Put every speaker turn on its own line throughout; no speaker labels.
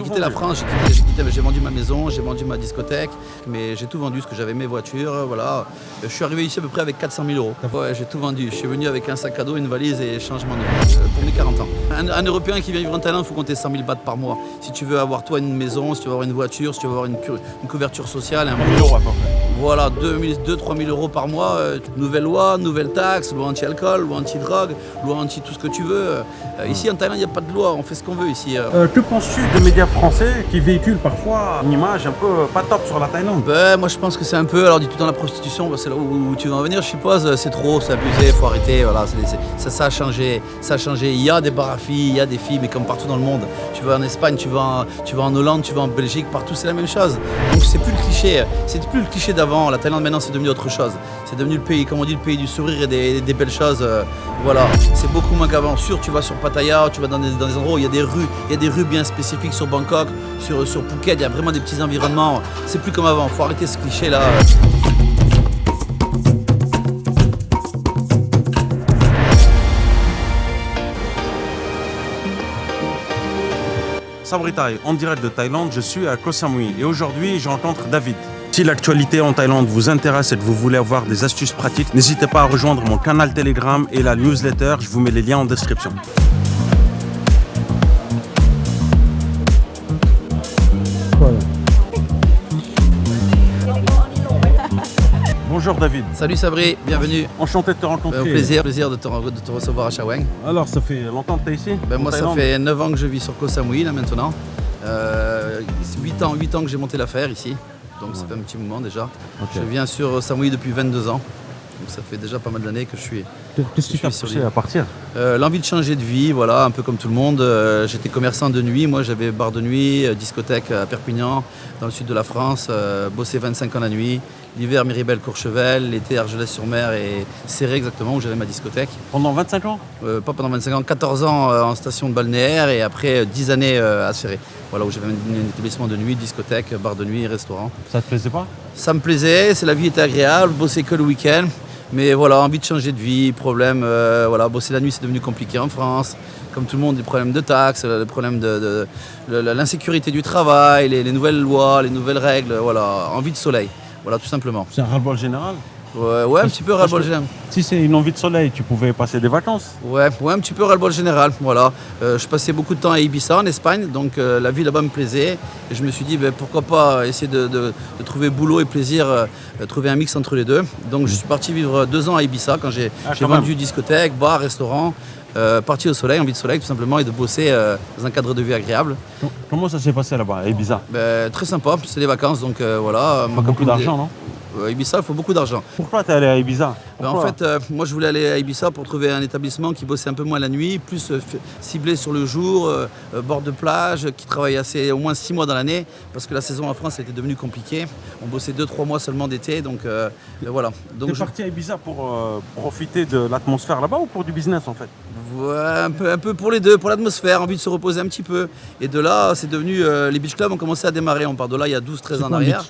J'ai quitté la France, j'ai vendu ma maison, j'ai vendu ma discothèque, mais j'ai tout vendu, ce que j'avais, mes voitures, voilà. Je suis arrivé ici à peu près avec 400 000 euros. Ouais, j'ai tout vendu. Je suis venu avec un sac à dos, une valise et changement de vie pour mes 40 ans. Un Européen qui vient vivre en Thaïlande, il faut compter 100 000 bahts par mois. Si tu veux avoir toi une maison, si tu veux avoir une voiture, si tu veux avoir une couverture sociale, un boulot. Voilà, 2-3 000 euros par mois. Nouvelle loi, nouvelle taxe, loi anti-alcool, loi anti-drogue, loi anti tout ce que tu veux. Ici en Thaïlande, il n'y a pas de loi, on fait ce qu'on veut ici.
Que penses-tu des médias français qui véhiculent parfois une image un peu pas top sur la Thaïlande?
Moi je pense que c'est un peu, alors du tout dans la prostitution, c'est là où tu veux en venir, je suppose, c'est trop, c'est abusé, il faut arrêter, voilà, ça a changé, il y a des bars à filles, il y a des filles, mais comme partout dans le monde, tu vas en Espagne, tu vas en Hollande, tu vas en Belgique, partout c'est la même chose, donc c'est plus le cliché d'avant, la Thaïlande maintenant c'est devenu autre chose, c'est devenu le pays, comme on dit, le pays du sourire et des belles choses, voilà, c'est beaucoup moins qu'avant, tu vas sur Pattaya, tu vas dans des endroits où il y a des rues bien spécifiques sur Bangkok, sur Phuket, il y a vraiment des petits environnements, c'est plus comme avant, faut arrêter ce cliché là.
Sabri Thai, en direct de Thaïlande, je suis à Koh Samui et aujourd'hui je rencontre David. Si l'actualité en Thaïlande vous intéresse et que vous voulez avoir des astuces pratiques, n'hésitez pas à rejoindre mon canal Telegram et la newsletter, je vous mets les liens en description. Bonjour David.
Salut Sabri, bienvenue.
Enchanté de te rencontrer.
Au plaisir de te recevoir à Chaweng.
Alors ça fait longtemps que tu es ici?
Moi ça fait 9 ans que je vis sur Koh Samui là maintenant. 8 ans que j'ai monté l'affaire ici, donc ça fait un petit moment déjà. Okay. Je viens sur Samui depuis 22 ans, donc ça fait déjà pas mal d'années que je suis.
Qu'est-ce qui t'a poussé à partir?
L'envie de changer de vie, voilà, un peu comme tout le monde. J'étais commerçant de nuit, moi j'avais bar de nuit, discothèque à Perpignan, dans le sud de la France, bossé 25 ans la nuit. L'hiver, Miribel-Courchevel, l'été, Argelès-sur-Mer et Céré exactement, où j'avais ma discothèque.
Pendant 25 ans?
Pas pendant 25 ans, 14 ans en station de balnéaire et après 10 années à Céré. Voilà, où j'avais un établissement de nuit, discothèque, bar de nuit, restaurant.
Ça te plaisait pas?
Ça me plaisait, la vie était agréable, bosser que le week-end. Mais voilà, envie de changer de vie, problème, voilà, bosser la nuit c'est devenu compliqué en France. Comme tout le monde, des problèmes de taxes, des problèmes de l'insécurité du travail, les nouvelles lois, les nouvelles règles, voilà, envie de soleil. Voilà, tout simplement.
C'est un ras-le-bol général?
Ouais, un petit peu ras-le-bol général.
Si c'est une envie de soleil, tu pouvais passer des vacances?
Ouais, un petit peu ras-le-bol général, voilà. Je passais beaucoup de temps à Ibiza, en Espagne, donc la vie là-bas me plaisait. Et je me suis dit, pourquoi pas essayer de trouver boulot et plaisir, trouver un mix entre les deux. Donc je suis parti vivre 2 ans à Ibiza, quand j'ai vendu discothèque, bar, restaurant. Parti au soleil, envie de soleil tout simplement, et de bosser dans un cadre de vie agréable.
Comment ça s'est passé là-bas, à Ibiza?
Très sympa, c'est des vacances, donc voilà.
Il faut beaucoup d'argent, non?
Ibiza, il faut beaucoup d'argent.
Pourquoi tu es allé à Ibiza?
En fait, moi je voulais aller à Ibiza pour trouver un établissement qui bossait un peu moins la nuit, plus ciblé sur le jour, bord de plage, qui travaillait au moins 6 mois dans l'année, parce que la saison en France était devenue compliquée. On bossait 2-3 mois seulement d'été, donc voilà.
Tu es parti à Ibiza pour profiter de l'atmosphère là-bas ou pour du business en fait?
Ouais, un peu pour les deux, pour l'atmosphère, envie de se reposer un petit peu. Et de là, c'est devenu, les beach clubs ont commencé à démarrer. On part de là il y a 12-13 ans en arrière.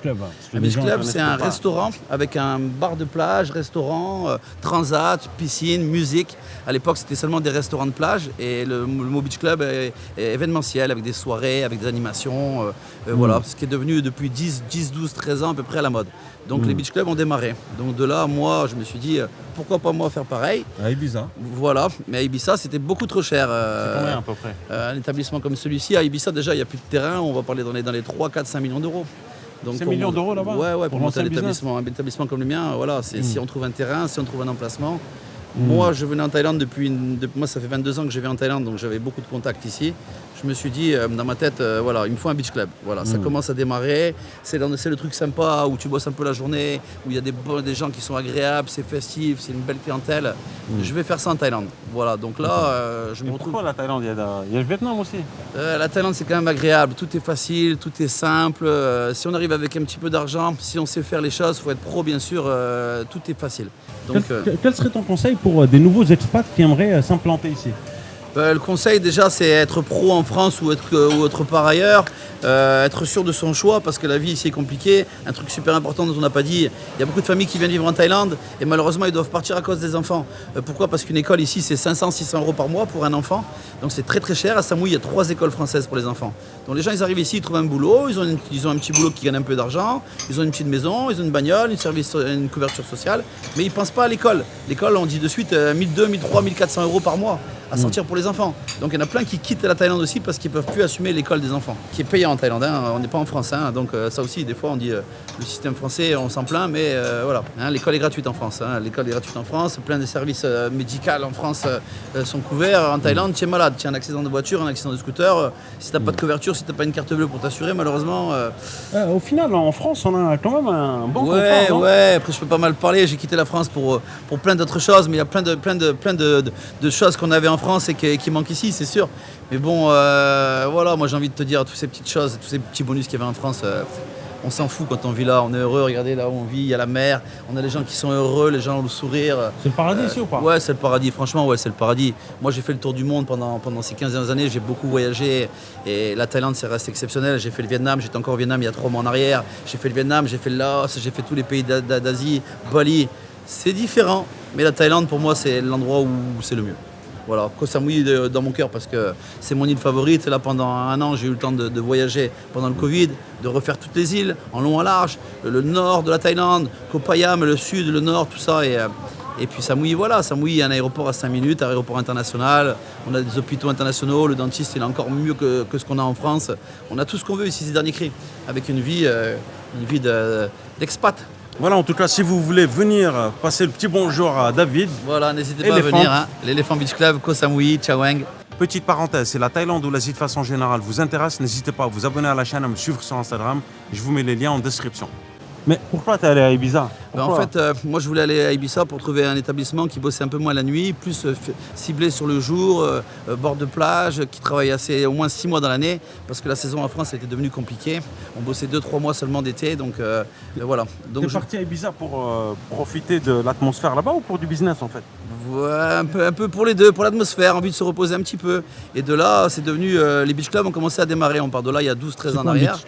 Un beach club, c'est un restaurant avec un bar de plage, restaurant, transat, piscine, musique. À l'époque, c'était seulement des restaurants de plage. Et le mot beach club est événementiel, avec des soirées, avec des animations. Voilà, ce qui est devenu depuis 10, 12, 13 ans à peu près à la mode. Donc les beach clubs ont démarré. Donc de là, moi, je me suis dit, pourquoi pas moi faire pareil?
À Ibiza.
Voilà, mais à Ibiza, c'était beaucoup trop cher.
C'est combien à peu près?
Un établissement comme celui-ci, à Ibiza, déjà, il n'y a plus de terrain. On va parler dans les 3, 4, 5 millions d'euros.
Donc 5 millions d'euros là-bas?
Ouais, pour monter un établissement comme le mien, voilà, si on trouve un terrain, si on trouve un emplacement. Moi, je venais en Thaïlande moi, ça fait 22 ans que je vais en Thaïlande, donc j'avais beaucoup de contacts ici. Je me suis dit, dans ma tête, voilà, il me faut un beach club. Voilà, ça commence à démarrer. C'est le truc sympa où tu bosses un peu la journée, où il y a des gens qui sont agréables, c'est festif, c'est une belle clientèle. Je vais faire ça en Thaïlande. Voilà, donc là, je me retrouve.
Pourquoi la Thaïlande? Il y a le Vietnam aussi.
La Thaïlande, c'est quand même agréable. Tout est facile, tout est simple. Si on arrive avec un petit peu d'argent, si on sait faire les choses, il faut être pro, bien sûr, tout est facile. Donc,
quel serait ton conseil pour des nouveaux expats qui aimeraient s'implanter ici?
Le conseil déjà c'est être pro en France ou être part ailleurs, être sûr de son choix parce que la vie ici est compliquée. Un truc super important dont on n'a pas dit, il y a beaucoup de familles qui viennent vivre en Thaïlande et malheureusement ils doivent partir à cause des enfants. Pourquoi? Parce qu'une école ici c'est 500-600 € par mois pour un enfant, donc c'est très très cher. À Samui il y a 3 écoles françaises pour les enfants. Donc les gens ils arrivent ici, ils trouvent un boulot, ils ont un petit boulot qui gagne un peu d'argent, ils ont une petite maison, ils ont une bagnole, une couverture sociale, mais ils ne pensent pas à l'école. L'école on dit de suite 1200, 1300, 1400 € par mois à sortir pour les enfants. Donc il y en a plein qui quittent la Thaïlande aussi parce qu'ils ne peuvent plus assumer l'école des enfants, qui est payant en Thaïlande, hein. On n'est pas en France, hein. Donc ça aussi des fois on dit le système français on s'en plaint, mais voilà, hein, l'école est gratuite en France, hein. L'école est gratuite en France, plein de services médicaux en France sont couverts. En Thaïlande tu es malade, tu as un accident de voiture, un accident de scooter, si tu n'as pas de couverture, si tu n'as pas une carte bleue pour t'assurer, malheureusement...
Au final en France on a quand même un bon confort.
Ouais, après je peux pas mal parler, j'ai quitté la France pour plein d'autres choses, mais il y a plein de choses qu'on avait en France et qui manquent ici, c'est sûr. Mais bon, voilà, moi j'ai envie de te dire, toutes ces petites choses, tous ces petits bonus qu'il y avait en France, on s'en fout quand on vit là, on est heureux, regardez là où on vit, il y a la mer, on a les gens qui sont heureux, les gens ont le sourire.
C'est le paradis ici ou pas?
Ouais, c'est le paradis, franchement, ouais, c'est le paradis. Moi j'ai fait le tour du monde pendant ces 15 dernières années, j'ai beaucoup voyagé et la Thaïlande c'est resté exceptionnel. J'ai fait le Vietnam, j'étais encore au Vietnam il y a 3 mois en arrière, j'ai fait le Vietnam, j'ai fait le Laos, j'ai fait tous les pays d'Asie, Bali. C'est différent, mais la Thaïlande pour moi c'est l'endroit où c'est le mieux. Voilà, Koh Samui dans mon cœur parce que c'est mon île favorite. Là pendant un an j'ai eu le temps de voyager pendant le Covid, de refaire toutes les îles en long en large, le nord de la Thaïlande, Koh Payam, le sud, le nord, tout ça. Et puis Samui, voilà, Samui, il y a un aéroport à 5 minutes, un aéroport international, on a des hôpitaux internationaux, le dentiste il est encore mieux que ce qu'on a en France. On a tout ce qu'on veut ici, ces derniers cris, avec une vie d'expat.
Voilà, en tout cas, si vous voulez venir passer le petit bonjour à David.
Voilà, n'hésitez pas à venir, hein. L'Elephant Beach Club, Koh Samui, Chaweng.
Petite parenthèse, si la Thaïlande ou l'Asie de façon générale vous intéresse, n'hésitez pas à vous abonner à la chaîne, à me suivre sur Instagram. Je vous mets les liens en description. Mais pourquoi tu es allé à Ibiza?
En fait, moi je voulais aller à Ibiza pour trouver un établissement qui bossait un peu moins la nuit, plus ciblé sur le jour, bord de plage, qui travaillait au moins 6 mois dans l'année, parce que la saison en France était devenue compliquée. On bossait 2-3 mois seulement d'été, donc voilà.
Tu es parti à Ibiza pour profiter de l'atmosphère là-bas ou pour du business en fait?
Ouais, un peu pour les deux, pour l'atmosphère, envie de se reposer un petit peu. Et de là, c'est devenu, les beach clubs ont commencé à démarrer. On part de là il y a 12-13 ans en arrière.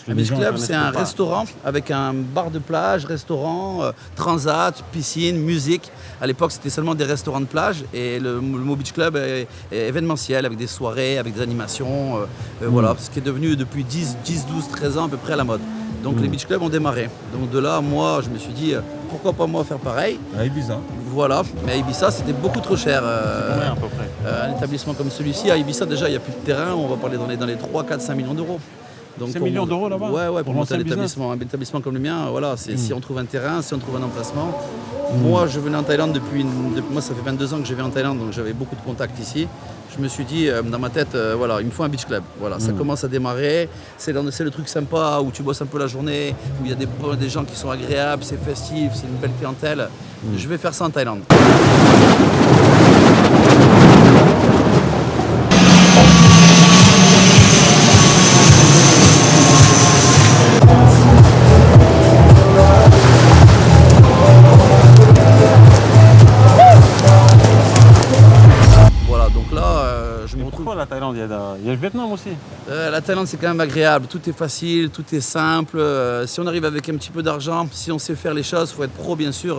Un beach club, c'est un restaurant avec un bar de plage, restaurant, transat, piscine, musique. À l'époque, c'était seulement des restaurants de plage et le mot beach club est événementiel avec des soirées, avec des animations. Voilà, ce qui est devenu depuis 10, 12, 13 ans à peu près à la mode. Donc les beach clubs ont démarré. Donc de là, moi, je me suis dit, pourquoi pas moi faire pareil?
À Ibiza.
Voilà, mais à Ibiza, c'était beaucoup trop cher.
Combien à peu près?
Un établissement comme celui-ci, à Ibiza, déjà, il n'y a plus de terrain. On va parler dans les 3, 4, 5 millions d'euros.
Donc 5 millions d'euros là-bas?
Ouais, pour monter un établissement comme le mien, voilà, si on trouve un terrain, si on trouve un emplacement. Moi, je venais en Thaïlande depuis moi, ça fait 22 ans que je vais en Thaïlande, donc j'avais beaucoup de contacts ici. Je me suis dit, dans ma tête, voilà, il me faut un beach club. Voilà, ça commence à démarrer. C'est le truc sympa où tu bosses un peu la journée, où il y a des gens qui sont agréables, c'est festif, c'est une belle clientèle. Je vais faire ça en Thaïlande.
Pourquoi la Thaïlande? Il y a le Vietnam aussi.
La Thaïlande, c'est quand même agréable. Tout est facile, tout est simple. Si on arrive avec un petit peu d'argent, si on sait faire les choses, il faut être pro, bien sûr,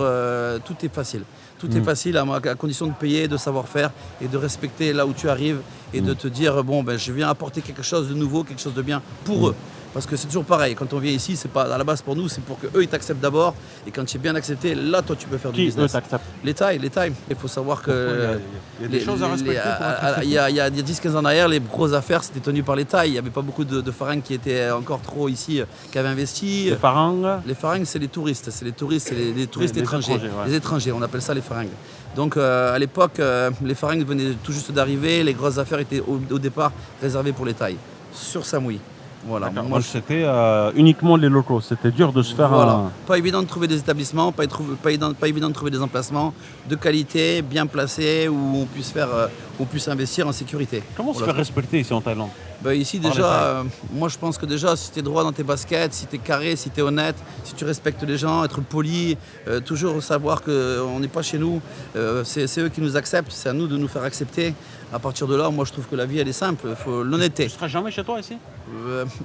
tout est facile. Tout est facile à condition de payer, de savoir faire et de respecter là où tu arrives et de te dire, bon, ben, je viens apporter quelque chose de nouveau, quelque chose de bien pour eux. Parce que c'est toujours pareil, quand on vient ici, c'est pas à la base pour nous, c'est pour qu'eux ils t'acceptent d'abord. Et quand tu es bien accepté, là toi tu peux faire du business.
Qui eux t'acceptent?
Les Thaïs. Il faut savoir que...
Il y a des choses à respecter.
Il y a 10-15 ans en arrière, les grosses affaires c'était tenu par les Thaïs. Il n'y avait pas beaucoup de farangs qui étaient encore trop ici, qui avaient investi.
Les farangs? Les
farangs c'est les touristes, c'est les touristes étrangers. Les étrangers, on appelle ça les farangs. Donc à l'époque, les farangs venaient tout juste d'arriver, les grosses affaires étaient au départ réservées pour les Thaïs, sur Samui. Voilà.
Moi, c'était uniquement les locaux, c'était dur de se faire.
Voilà. Pas évident de trouver des établissements, pas évident de trouver des emplacements de qualité, bien placés, où on puisse investir en sécurité.
Comment se faire respecter ici en Thaïlande?
Bah, ici
Par les
déjà,
Thaïs.
moi je pense que déjà si tu es droit dans tes baskets, si tu es carré, si tu es honnête, si tu respectes les gens, être poli, toujours savoir qu'on n'est pas chez nous, c'est eux qui nous acceptent, c'est à nous de nous faire accepter. À partir de là, moi je trouve que la vie elle est simple, il faut l'honnêteté.
Tu seras jamais chez toi ici?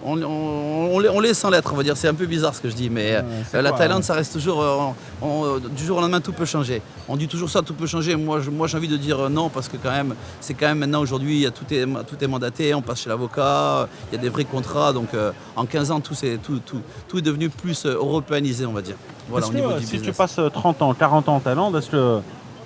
On l'est sans l'être, on va dire. C'est un peu bizarre ce que je dis, mais
c'est
la
quoi,
Thaïlande,
hein
ça reste toujours. Du jour au lendemain, tout peut changer. On dit toujours ça, tout peut changer. Moi, j'ai envie de dire non, parce que quand même, c'est quand même maintenant, aujourd'hui, tout est mandaté, on passe chez l'avocat, il y a des vrais contrats. Donc en 15 ans, tout est devenu plus européanisé, on va dire. Voilà,
Est-ce
au niveau
que
du
si tu
business.
passes 30 ans, 40 ans en Thaïlande, est-ce que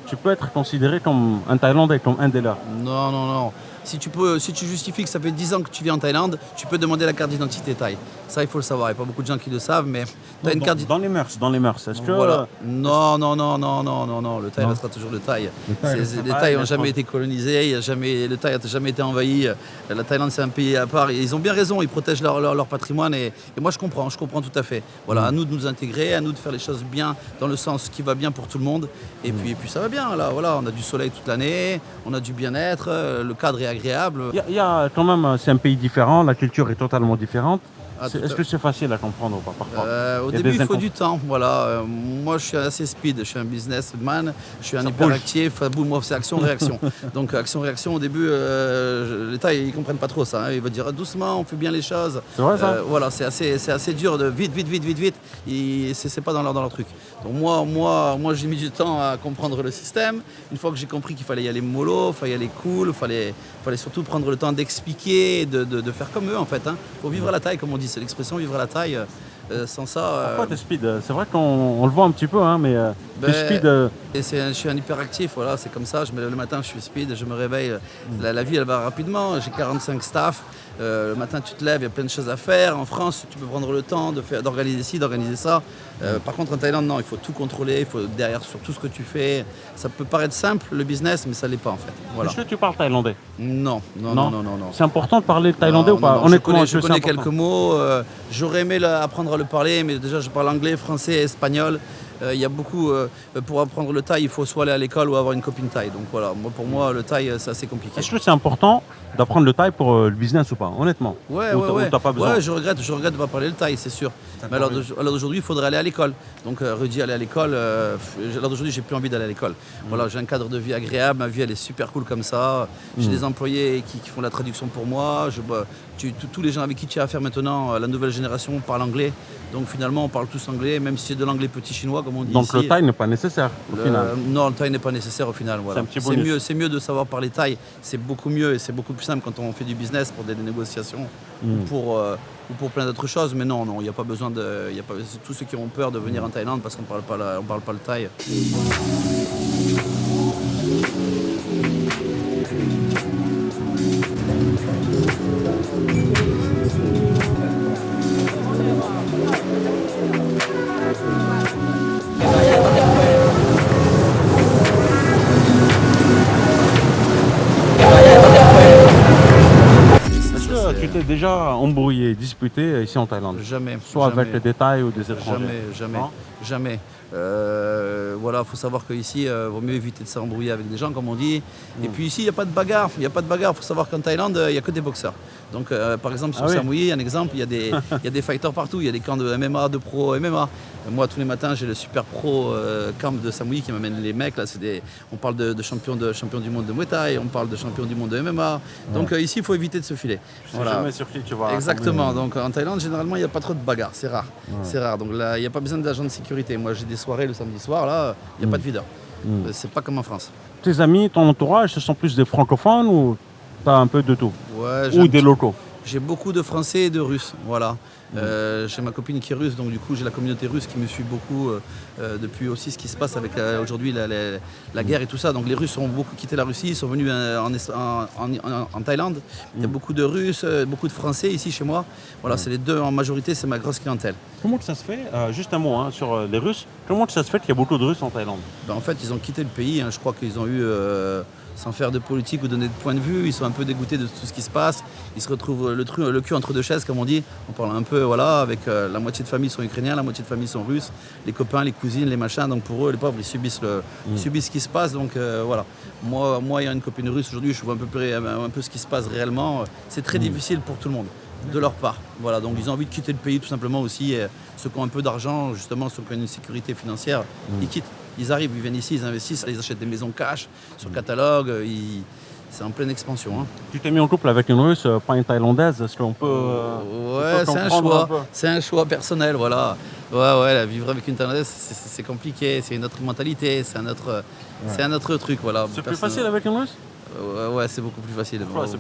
tu peux être considéré comme un Thaïlandais, comme un des leurs?
Non, non, non. Si tu justifies que ça fait 10 ans que tu vis en Thaïlande, tu peux demander la carte d'identité thaï. Ça, il faut le savoir. Il n'y a pas beaucoup de gens qui le savent, mais tu as une carte
Dans les mœurs, dans les mœurs. Est-ce que
Voilà. Non, non, non, non, non, non, non. Le Thaï
Non.
restera toujours le Thaï.
Thaï restera
Les
pareil,
Thaïs n'ont
bien
jamais
sûr.
été colonisés, le Thaï n'a jamais été envahi. La Thaïlande, c'est un pays à part. Et ils ont bien raison, ils protègent leur patrimoine. Et moi, je comprends tout à fait. Voilà, à nous de nous intégrer, à nous de faire les choses bien, dans le sens qui va bien pour tout le monde. Et puis ça va bien, là. Voilà, on a du soleil toute l'année, on a du bien-être, le cadre est agréable.
il y a quand même, c'est un pays différent, la culture est totalement différente.
Ah, tout
Est-ce
à-
que c'est facile à comprendre ou pas parfois?
Au
Il y a
début,
des
il faut du temps. Voilà. Moi, je suis assez speed. Je suis un businessman. Je suis un
Ça
hyperactif. Boum, moi, c'est action-réaction. Donc, action-réaction, au début, les Thaïs, ils ne comprennent pas trop ça. Hein. Ils vont dire doucement, on fait bien les choses.
C'est vrai ça?
Voilà, c'est assez dur de vite. C'est pas dans leur truc. Donc, moi, j'ai mis du temps à comprendre le système. Une fois que j'ai compris qu'il fallait y aller mollo, il fallait y aller cool, il fallait surtout prendre le temps d'expliquer, de faire comme eux, en fait. Hein. Pour vivre à la Thaï, comme on dit, c'est l'expression vivre à la Thaï. Sans ça.
Pourquoi t'es speed? C'est vrai qu'on le voit un petit peu, hein, mais t'es
Ben,
speed.
je suis un hyperactif, voilà, c'est comme ça. Je me lève le matin, je suis speed, je me réveille. La vie, elle va rapidement. J'ai 45 staff. Le matin, tu te lèves, il y a plein de choses à faire. En France, tu peux prendre le temps d'organiser ci, d'organiser ça. Par contre, en Thaïlande, non, il faut tout contrôler. Il faut derrière sur tout ce que tu fais. Ça peut paraître simple, le business, mais ça l'est pas en fait. Voilà.
Est-ce que tu parles thaïlandais?
Non, non, non, non, non, non.
C'est important de parler thaïlandais
Non,
ou pas?
non, non,
Honnêtement,
je
est-ce que
connais
c'est important?
quelques mots. J'aurais aimé apprendre à le parler, mais déjà je parle anglais, français, espagnol. Il y a beaucoup. Pour apprendre le thaï, il faut soit aller à l'école ou avoir une copine thaï. Donc voilà, pour moi, le thaï, c'est assez compliqué.
Est-ce que c'est important d'apprendre le thaï pour le business ou pas? Honnêtement.
Ouais,
Ou
ouais.
t'as pas besoin?
Ouais, je regrette de ne pas parler le thaï, c'est sûr. Mais alors d'aujourd'hui, il faudrait aller à l'école. Donc Rudy, aller à l'école. Alors d'aujourd'hui, j'ai plus envie d'aller à l'école. Voilà, j'ai un cadre de vie agréable, ma vie elle est super cool comme ça. J'ai des employés qui font la traduction pour moi. Tous les gens avec qui tu as affaire maintenant, la nouvelle génération parle anglais. Donc finalement, on parle tous anglais, même si c'est de l'anglais petit chinois, comme on dit
Donc
ici.
le thaï n'est pas nécessaire au final.
Non, le thaï n'est pas nécessaire au final. Voilà.
C'est un petit bonus.
C'est mieux de savoir parler thaï. C'est beaucoup mieux et c'est beaucoup plus simple quand on fait du business pour des négociations ou pour plein d'autres choses. Mais non, il n'y a pas besoin de. C'est tous ceux qui ont peur de venir en Thaïlande parce qu'on ne parle pas le thaï.
Est-ce que tu t'es déjà embrouillé, disputé ici en Thaïlande?
Jamais.
Soit
jamais.
avec les détails ou des étrangers?
Jamais.
Non?
Jamais. Voilà, faut savoir qu'ici, vaut mieux éviter de s'embrouiller avec des gens, comme on dit. Et puis ici, il n'y a pas de bagarre. Il faut savoir qu'en Thaïlande, il n'y a que des boxeurs. Donc, par exemple, sur
Ah oui.
Samui, un exemple, il y a des fighters partout. Il y a des camps de MMA, de pro MMA. Moi, tous les matins, j'ai le super pro camp de Samui qui m'amène les mecs. Là, on parle de champion du monde de Muay Thai, on parle de champion du monde de MMA. Donc, ici, il faut éviter de se filer.
Je sais jamais sur qui tu vas.
Exactement. Donc en Thaïlande, généralement, il n'y a pas trop de bagarres. C'est rare. C'est rare. Donc là, il n'y a pas besoin d'agent de sécurité. Moi, j'ai des soirées le samedi soir. Là, il n'y a pas de videur. C'est pas comme en France.
Tes amis, ton entourage, ce sont plus des francophones ou t'as un peu de tout?
Ouais,
Ou des locaux?
J'ai beaucoup de Français et de Russes. Voilà. J'ai ma copine qui est russe, donc du coup j'ai la communauté russe qui me suit beaucoup depuis aussi ce qui se passe avec aujourd'hui la guerre et tout ça. Donc les Russes ont beaucoup quitté la Russie, ils sont venus en Thaïlande. Il y a beaucoup de Russes, beaucoup de Français ici chez moi. Voilà, c'est les deux en majorité, c'est ma grosse clientèle.
Comment que ça se fait? Juste un mot sur les Russes. Comment que ça se fait qu'il y a beaucoup de Russes en Thaïlande?
Ben, en fait, ils ont quitté le pays. Hein. Je crois qu'ils ont eu sans faire de politique ou donner de point de vue. Ils sont un peu dégoûtés de tout ce qui se passe. Ils se retrouvent le cul entre deux chaises, comme on dit. On parle un peu, voilà, avec la moitié de famille sont ukrainiens, la moitié de famille sont russes, les copains, les cousines, les machins. Donc pour eux, les pauvres, ils subissent ce qui se passe. Donc voilà. Moi, ayant une copine russe aujourd'hui, je vois un peu ce qui se passe réellement. C'est très difficile pour tout le monde, de leur part. Voilà, donc ils ont envie de quitter le pays tout simplement aussi. Et ceux qui ont un peu d'argent, justement, ceux qui ont une sécurité financière, ils quittent. Ils arrivent, ils viennent ici, ils investissent, ils achètent des maisons cash sur catalogue. C'est en pleine expansion. Hein.
Tu t'es mis en couple avec une Russe, pas une Thaïlandaise. Est-ce qu'on peut...
ouais, c'est un choix. C'est un choix personnel, voilà. Ouais, vivre avec une Thaïlandaise, c'est compliqué. C'est une autre mentalité, c'est un autre truc, voilà.
C'est plus facile avec une Russe?
Ouais, c'est beaucoup plus facile.
Parce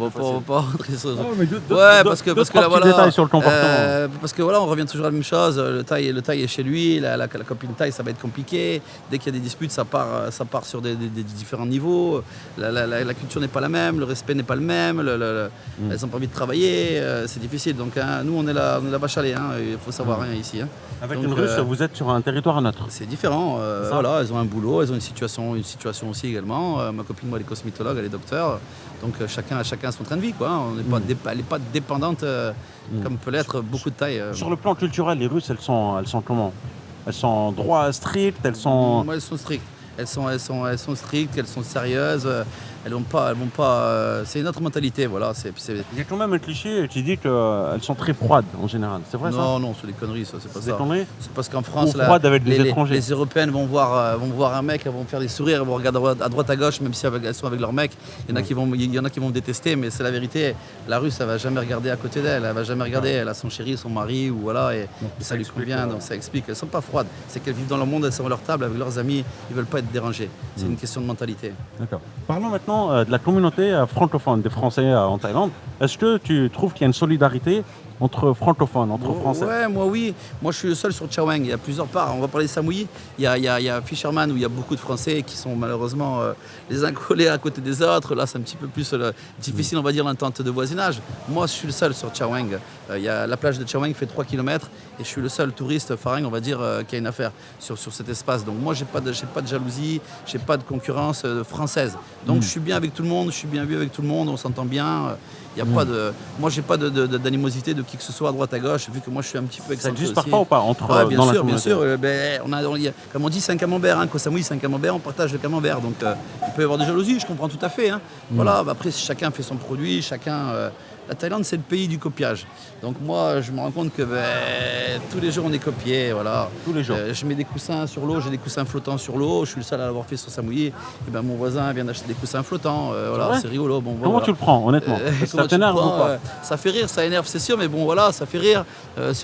que là, voilà. Détails sur le comportement.
Parce que voilà, on revient toujours à la même chose. Le Thaï est chez lui, la copine Thaï, ça va être compliqué. Dès qu'il y a des disputes, ça part sur des différents niveaux. La culture n'est pas la même, le respect n'est pas le même. Elles n'ont pas envie de travailler, c'est difficile. Donc nous, on est là vache à lait. Il faut savoir rien ici. Hein.
Avec une Russe, vous êtes sur un territoire neutre.
C'est différent. Voilà, elles ont un boulot, elles ont une situation aussi également. Ma copine, moi, elle est cosmétologue, elle est docteur. Donc chacun a son train de vie, quoi. Elle n'est pas dépendante comme peut l'être beaucoup de Thaïs.
Sur le plan culturel, les Russes, elles sont comment? Elles sont droits, strictes, elles sont...
Elles sont strictes. Elles sont strictes, elles sont sérieuses, elles vont pas. C'est une autre mentalité, voilà.
Il y a quand même un cliché qui dit qu'elles sont très froides en général. C'est vrai ça?
Non, c'est des conneries, ça. C'est pas ça.
Des conneries?
C'est parce qu'en France,
les
Européennes vont voir un mec, elles vont faire des sourires, elles vont regarder à droite à gauche, même si elles sont avec leur mec. Il y en a qui vont détester, mais c'est la vérité. La Russe, elle va jamais regarder à côté d'elle, elle va jamais regarder. Elle a son chéri, son mari, ou voilà, et ça lui convient. Donc ça explique. Elles sont pas froides. C'est qu'elles vivent dans leur monde, elles sont à leur table avec leurs amis, ils veulent pas être dérangés. C'est une question de mentalité.
D'accord. Parlons maintenant de la communauté francophone des Français en Thaïlande. Est-ce que tu trouves qu'il y a une solidarité entre francophones, entre Français?
Ouais, moi je suis le seul sur Chao Phraya. Il y a plusieurs parts. On va parler de Samui. Il y a Fisherman où il y a beaucoup de Français qui sont malheureusement les uns collés à côté des autres. Là, c'est un petit peu plus difficile, on va dire, l'entente de voisinage. Moi, je suis le seul sur Chao Phraya. La plage de Chao Phraya fait 3 km et je suis le seul touriste Farang, on va dire, qui a une affaire sur cet espace. Donc moi, j'ai pas de jalousie, j'ai pas de concurrence française. Donc je suis bien avec tout le monde, je suis bien vu avec tout le monde, on s'entend bien. Y a pas de... Moi, j'ai pas d'animosité de qui que ce soit à droite à gauche, vu que moi je suis un petit peu excentré.
Ça existe parfois ou pas entre
bien
dans
sûr,
la communauté?
Bien sûr. Comme on dit, c'est un camembert. Koh Samui, c'est un camembert, on partage le camembert. Donc il peut y avoir des jalousies, je comprends tout à fait. Hein. Voilà, après, chacun fait son produit, la Thaïlande, c'est le pays du copiage. Donc moi, je me rends compte que tous les jours, on est copié. Voilà.
Tous les jours.
Je mets des coussins sur l'eau, j'ai des coussins flottants sur l'eau. Je suis le seul à l'avoir fait sur Samui. Et mon voisin vient d'acheter des coussins flottants. Voilà, c'est rigolo. Bon,
comment tu le prends, honnêtement? Ça t'énerve ou pas?
Ça fait rire, ça énerve, c'est sûr, mais bon, voilà, ça fait rire.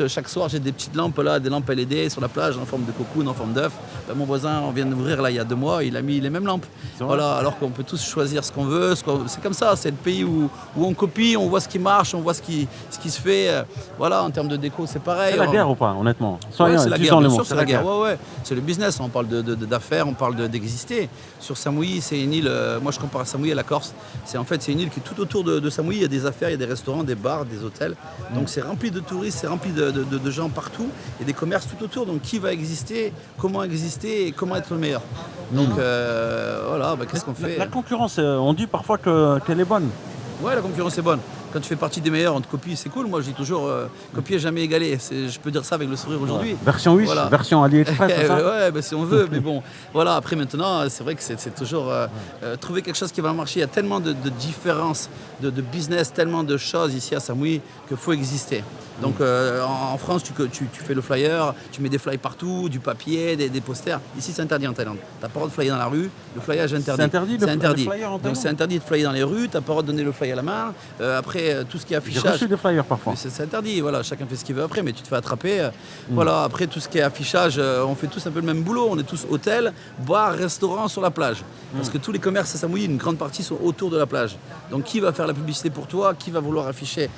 Chaque soir, j'ai des petites lampes là, des lampes LED sur la plage en forme de cocoon, en forme d'œuf. Mon voisin, on vient d'ouvrir là il y a 2 mois, il a mis les mêmes lampes. Voilà, alors qu'on peut tous choisir ce qu'on veut. C'est comme ça, c'est le pays où on copie, on voit ce qui marche, on voit ce qui se fait. Voilà, en termes de déco, c'est pareil.
C'est la guerre ou pas, honnêtement?
Ouais, c'est la guerre, bien sûr, c'est la guerre. Ouais. C'est le business, on parle d'affaires, on parle d'exister. Sur Samui, c'est une île, moi je compare Samui à la Corse. C'est une île qui est tout autour de Samui, il y a des affaires, il y a des restaurants, des bars, des hôtels. Donc c'est rempli de touristes, c'est rempli de gens partout et des commerces tout autour. Donc qui va exister et comment être le meilleur. Donc voilà, qu'est-ce qu'on fait?
La concurrence, on dit parfois qu'elle est bonne.
Ouais, la concurrence est bonne. Quand tu fais partie des meilleurs, on te copie, c'est cool. Moi, je dis toujours, copier jamais égalé. Je peux dire ça avec le sourire aujourd'hui.
Version Wish, voilà. Version AliExpress, c'est ça?
Ouais, si on veut. Mais bon, voilà. Après, maintenant, c'est vrai que c'est toujours trouver quelque chose qui va marcher. Il y a tellement de différences, de business, tellement de choses ici à Samui qu'il faut exister. Donc en France, tu fais le flyer, tu mets des flyers partout, du papier, des posters. Ici, c'est interdit en Thaïlande. Tu n'as pas le droit de flyer dans la rue. Le flyage est interdit.
C'est interdit, le flyer en Thaïlande.
Donc c'est interdit de flyer dans les rues. Tu n'as pas le droit de donner le flyer à la main. Après, tout ce qui est affichage.
J'ai reçu des flyers parfois.
C'est interdit. Voilà, chacun fait ce qu'il veut après, mais tu te fais attraper. Voilà. Après, tout ce qui est affichage, on fait tous un peu le même boulot. On est tous hôtel, bar, restaurant sur la plage. Parce que tous les commerces à Samui, une grande partie sont autour de la plage. Donc qui va faire la publicité pour toi? Qui va vouloir afficher?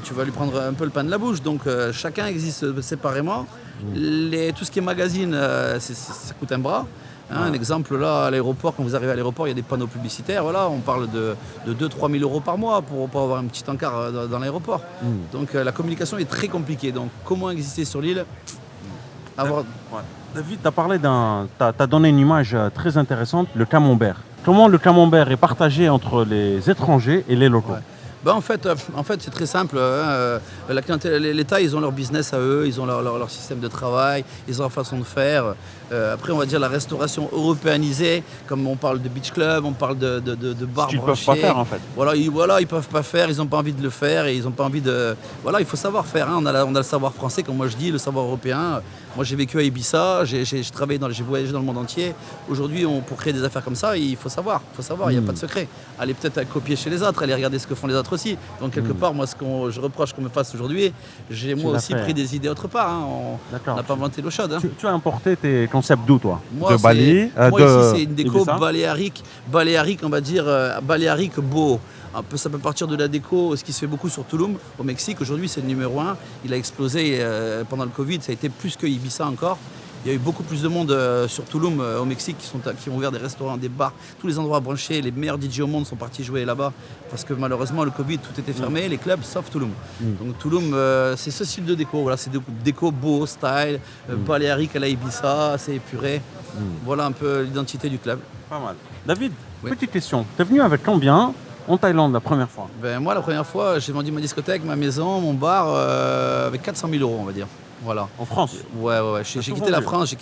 Tu vas lui prendre un peu le pain de la bouche. Donc chacun existe séparément. Tout ce qui est magazine, ça coûte un bras. Un exemple là, à l'aéroport, quand vous arrivez à l'aéroport, il y a des panneaux publicitaires. Voilà, on parle de 2-3 000 euros par mois pour avoir un petit encart dans l'aéroport. Donc la communication est très compliquée. Donc comment exister sur l'île?
David, tu as donné une image très intéressante, le camembert. comment le camembert est partagé entre les étrangers et les locaux?
Ouais. Bah, en fait, c'est très simple. La clientèle, les Thaïs, ils ont leur business à eux, ils ont leur système de travail, ils ont leur façon de faire. Après, on va dire la restauration européanisée, comme on parle de beach club, on parle de bars
Ils ne
branchés.
peuvent pas faire en fait.
Voilà, ils peuvent pas faire, ils n'ont pas envie de le faire et ils n'ont pas envie de. Voilà, il faut savoir faire. Hein. On a le savoir français, comme moi je dis, le savoir européen. Moi, j'ai vécu à Ibiza, j'ai travaillé j'ai voyagé dans le monde entier. Aujourd'hui, pour créer des affaires comme ça, il faut savoir. Il n'y a pas de secret. Allez peut-être à copier chez les autres, allez regarder ce que font les autres aussi. Donc quelque part, moi, ce que je reproche qu'on me fasse aujourd'hui, j'ai moi aussi pris des idées autre part. Hein. On n'a pas inventé l'eau chaude. Hein.
Tu as importé tes concepts d'où, toi?
Moi,
de Bali,
moi ici, c'est une déco baléarique, on va dire baléarique beau. Ça peut partir de la déco, ce qui se fait beaucoup sur Tulum, au Mexique. Aujourd'hui, c'est le numéro 1. Il a explosé pendant le Covid. Ça a été plus que Ibiza encore. Il y a eu beaucoup plus de monde sur Tulum, au Mexique, qui ont ouvert des restaurants, des bars, tous les endroits branchés. Les meilleurs DJ au monde sont partis jouer là-bas parce que malheureusement, le Covid, tout était fermé, les clubs, sauf Tulum. Donc Tulum, c'est ce style de déco. Voilà, c'est déco beau, style, baléarique à la Ibiza, c'est épuré. Voilà un peu l'identité du club.
Pas mal. David, petite question. Tu es venu avec combien en Thaïlande la première fois?
Moi, la première fois, j'ai vendu ma discothèque, ma maison, mon bar avec 400 000 €, on va dire. Voilà.
En France?
Ouais. J'ai quitté la France,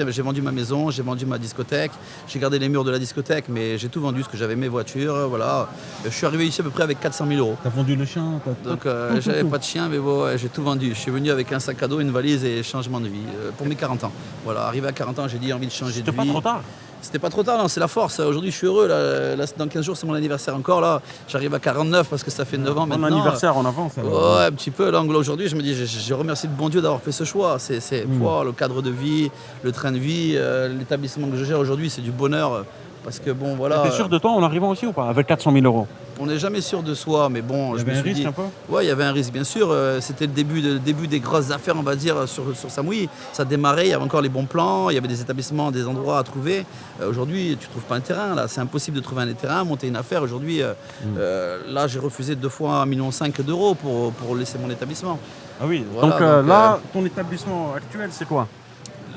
j'ai vendu ma maison, j'ai vendu ma discothèque, j'ai gardé les murs de la discothèque, mais j'ai tout vendu, parce que j'avais mes voitures, voilà. Je suis arrivé ici à peu près avec 400 000 €.
T'as vendu le chien?
Donc j'avais pas de chien, mais bon, j'ai tout vendu. Je suis venu avec un sac à dos, une valise et changement de vie pour mes 40 ans. Voilà, arrivé à 40 ans, j'ai dit envie de changer de vie.
C'était pas trop tard?
C'était pas trop tard, non, c'est la force. Aujourd'hui, je suis heureux. Là, dans 15 jours, c'est mon anniversaire encore. Là, j'arrive à 49 parce que ça fait 9 ans maintenant.
Mon anniversaire en avance.
Ouais, un petit peu. Là, aujourd'hui, je me dis, je remercie le bon Dieu d'avoir fait ce choix. C'est le cadre de vie, le train de vie, l'établissement que je gère aujourd'hui, c'est du bonheur. Parce que bon, voilà.
T'es sûr de toi en arrivant aussi ou pas? Avec 400 000 €?
On n'est jamais sûr de soi, mais bon,
je me suis dit... Il y avait un risque un peu?
Ouais, il y avait un risque, bien sûr. C'était le début des grosses affaires, on va dire, sur Samui. Ça démarrait, il y avait encore les bons plans, il y avait des établissements, des endroits à trouver. Aujourd'hui, tu ne trouves pas un terrain, là. C'est impossible de trouver un terrain, monter une affaire. Aujourd'hui, là, j'ai refusé 2 fois 1,5 million d'euros pour laisser mon établissement.
Ah oui, voilà, donc là, ton établissement actuel, c'est quoi?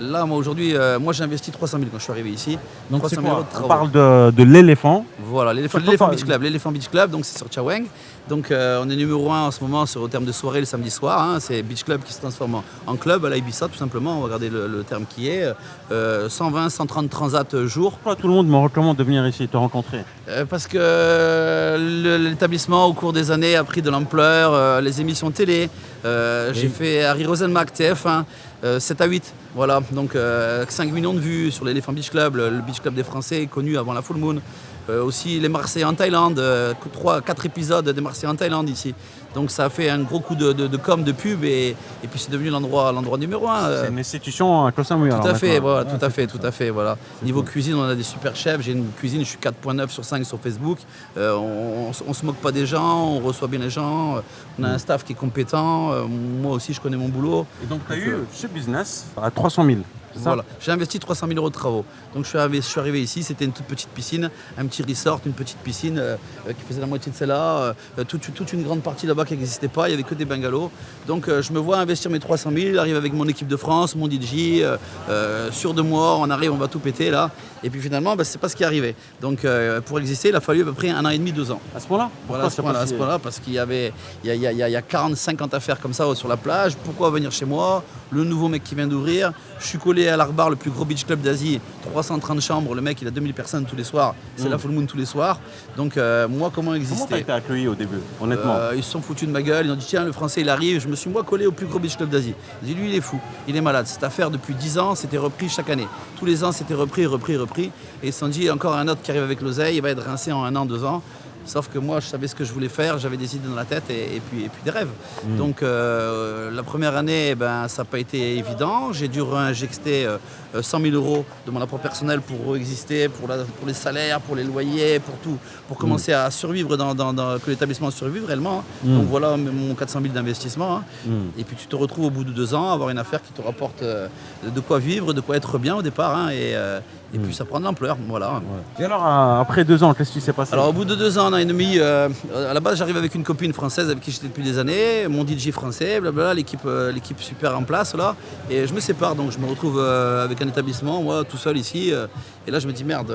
Là, moi, aujourd'hui, j'ai investi 300 000 quand je suis arrivé ici.
Donc
300 000
€.
de travaux.
On parle de l'éléphant.
Voilà, l'éléphant Beach Club. L'éléphant Beach Club, donc c'est sur Chaweng. Donc on est numéro 1 en ce moment au terme de soirée le samedi soir. Hein. C'est Beach Club qui se transforme en club à la Ibiza, tout simplement. On va regarder le terme qui est. 120, 130 transats jour.
Pourquoi tout le monde me recommande de venir ici, te rencontrer?
Parce que l'établissement, au cours des années, a pris de l'ampleur. Les émissions télé. J'ai fait Harry Rosenmack, TF1. 7 à 8, voilà, donc 5 millions de vues sur l'Elephant Beach Club, le Beach Club des Français, connu avant la Full Moon. Aussi les Marseillais en Thaïlande, 4 épisodes des Marseillais en Thaïlande ici. Donc ça a fait un gros coup de com, de pub et puis c'est devenu l'endroit numéro 1.
C'est une institution à Koh Samui.
Tout à fait, voilà, tout à fait. Voilà. Niveau cuisine, on a des super chefs. J'ai une cuisine, je suis 4.9 sur 5 sur Facebook. On se moque pas des gens, on reçoit bien les gens. On a un staff qui est compétent. Moi aussi, je connais mon boulot.
Et donc tu as eu ce business à 300 000.
Voilà. J'ai investi 300 000 € de travaux. Donc je suis arrivé ici, c'était une toute petite piscine, un petit resort, une petite piscine qui faisait la moitié de celle-là, toute une grande partie là-bas qui n'existait pas, il n'y avait que des bungalows. Donc je me vois investir mes 300 000, arrive avec mon équipe de France, mon DJ, sûr de moi, on arrive, on va tout péter là. Et puis finalement, c'est pas ce qui est arrivé. Donc pour exister, il a fallu à peu près 1 an et demi, 2 ans.
À ce point-là?
Voilà, à ce point-là, parce qu'il y a 40, 50 affaires comme ça sur la plage. Pourquoi venir chez moi? Le nouveau mec qui vient d'ouvrir. Je suis collé à l'Arbar, le plus gros beach club d'Asie, 330 chambres. Le mec, il a 2000 personnes tous les soirs. C'est la Full Moon tous les soirs. Donc moi, comment exister?
Comment t'as été accueilli au début, honnêtement?
Ils se sont foutus de ma gueule. Ils ont dit tiens, le français, il arrive. Je me suis moi collé au plus gros beach club d'Asie. J'ai dit lui, il est fou, il est malade. Cette affaire, depuis 10 ans, c'était repris chaque année. Tous les ans, c'était repris. Et ils se sont dit encore un autre qui arrive avec l'oseille, il va être rincé en 1 an, 2 ans. Sauf que moi, je savais ce que je voulais faire, j'avais des idées dans la tête et puis des rêves. Donc la première année, ça n'a pas été évident. J'ai dû réinjecter 100 000 € de mon apport personnel pour exister, pour les salaires, pour les loyers, pour tout, pour commencer à survivre, que l'établissement survive réellement. Donc voilà mon 400 000 d'investissement. Hein. Et puis tu te retrouves au bout de 2 ans à avoir une affaire qui te rapporte de quoi vivre, de quoi être bien au départ. Hein, et puis ça prend de l'ampleur. Voilà.
Ouais. Et alors, après 2 ans, qu'est-ce qui s'est passé?
Alors au bout de 2 ans, an et demi. À la base, j'arrive avec une copine française avec qui j'étais depuis des années, mon DJ français, blablabla, l'équipe super en place là. Et je me sépare, donc je me retrouve avec un établissement, moi tout seul ici. Et là, je me dis merde,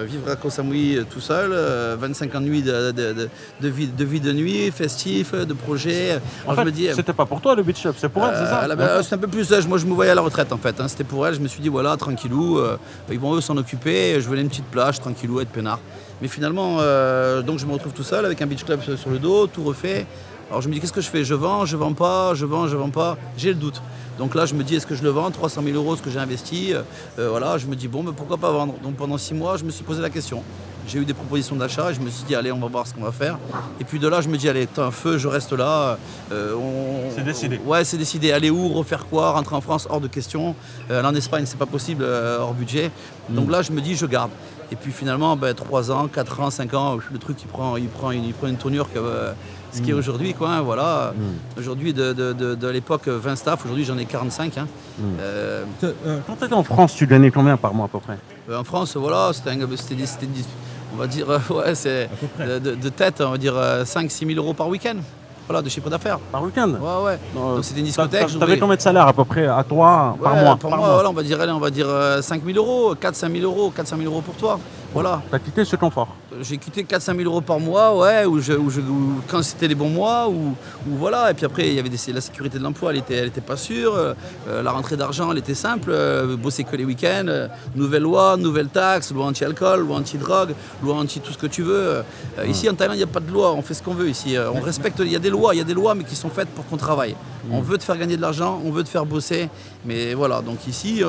vivre à Koh Samui tout seul, 25 ans de nuit de vie de nuit, festif, de projet.
En fait, c'était pas pour toi le beach club, c'est pour elle, c'est ça?
C'est un peu plus, moi je me voyais à la retraite en fait. Hein, c'était pour elle, je me suis dit voilà, tranquillou, ils vont eux s'en occuper, je voulais une petite plage, tranquillou, être peinard. Mais finalement, donc je me retrouve tout seul avec un beach club sur le dos, tout refait. Alors je me dis qu'est-ce que je fais? Je vends pas, je vends pas. J'ai le doute. Donc là je me dis est-ce que je le vends? 300 000 euros ce que j'ai investi. Voilà, je me dis bon, mais pourquoi pas vendre? Donc pendant 6 mois, je me suis posé la question. J'ai eu des propositions d'achat et je me suis dit allez, on va voir ce qu'on va faire. Et puis de là je me dis allez, t'as un feu, je reste là.
C'est décidé.
Ouais, c'est décidé. Aller où? Refaire quoi? Rentrer en France? Hors de question. Aller en Espagne, c'est pas possible, hors budget. Donc là je me dis je garde. Et puis finalement, 3 ans, 4 ans, 5 ans, le truc il prend une tournure que ce qui est aujourd'hui, quoi. Hein, voilà. Aujourd'hui, de l'époque 20 staff, aujourd'hui j'en ai 45. Hein.
Quand tu étais en France, tu gagnais combien par mois à peu près?
En France, voilà, on va dire, ouais, c'est de tête, on va dire 5-6 000 euros par week-end. Voilà, de chiffre d'affaires.
Par week-end?
Ouais. Donc c'était une discothèque.
Tu avais combien de salaire à peu près à toi par mois?
Par mois, voilà, on va dire 5 000 euros, 4-5 000 euros, 400 000 euros pour toi. Voilà.
Tu as quitté ce confort?
J'ai quitté 4-5 000 euros par mois, ouais, quand c'était les bons mois, ou voilà. Et puis après, il y avait la sécurité de l'emploi, elle était pas sûre. La rentrée d'argent, elle était simple. Bosser que les week-ends. Nouvelle loi, nouvelle taxe, loi anti-alcool, loi anti-drogue, loi anti tout ce que tu veux. Ici, en Thaïlande, il n'y a pas de loi. On fait ce qu'on veut ici. On respecte. Il y a des lois, mais qui sont faites pour qu'on travaille. On veut te faire gagner de l'argent, on veut te faire bosser. Mais voilà, donc ici